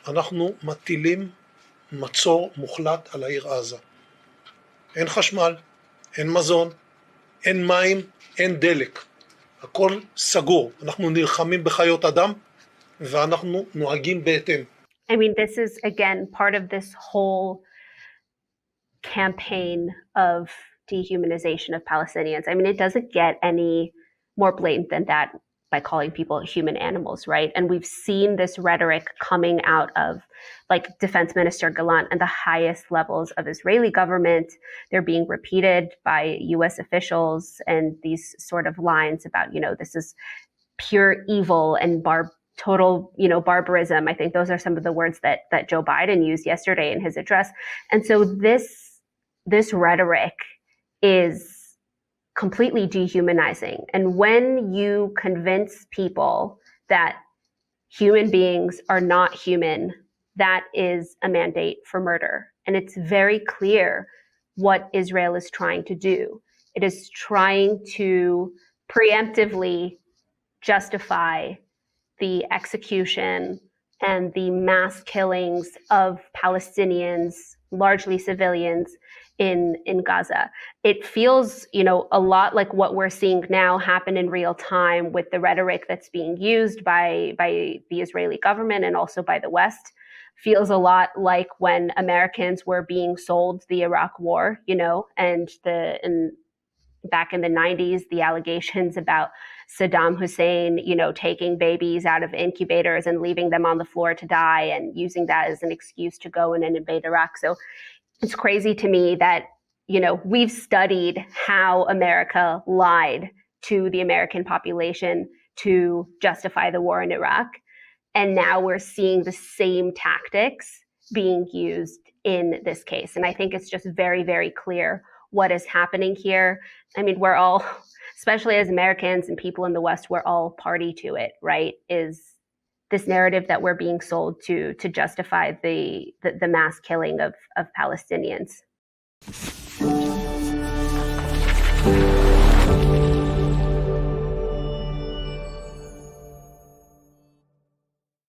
אנחנו מטילים מצור מוחלט על העיר עזה. אין חשמל, אין מזון, אין מים, אין דלק. הכל סגור. אנחנו נלחמים בחיות אדם ואנחנו נוהגים בהתאם. I mean, this is again part of this whole campaign of dehumanization of Palestinians. I mean, it doesn't get any more blatant than that by calling people human animals, right? And we've seen this rhetoric coming out of like Defense Minister Gallant and the highest levels of Israeli government. They're being repeated by US officials, and these sort of lines about, this is pure evil and total, barbarism. I think those are some of the words that Joe Biden used yesterday in his address. And so this rhetoric is completely dehumanizing. And when you convince people that human beings are not human, that is a mandate for murder. And it's very clear what Israel is trying to do. It is trying to preemptively justify the execution and the mass killings of Palestinians, largely civilians, in Gaza. It feels, a lot like what we're seeing now happen in real time with the rhetoric that's being used by the Israeli government and also by the West. Feels a lot like when Americans were being sold the Iraq War, and back in the 90s, the allegations about Saddam Hussein, taking babies out of incubators and leaving them on the floor to die and using that as an excuse to go in and invade Iraq. So it's crazy to me that, we've studied how America lied to the American population to justify the war in Iraq. And now we're seeing the same tactics being used in this case. And I think it's just very, very clear what is happening here. I mean, we're all, especially as Americans and people in the West, we're all party to it, right? Is this narrative that we're being sold to justify the mass killing of Palestinians.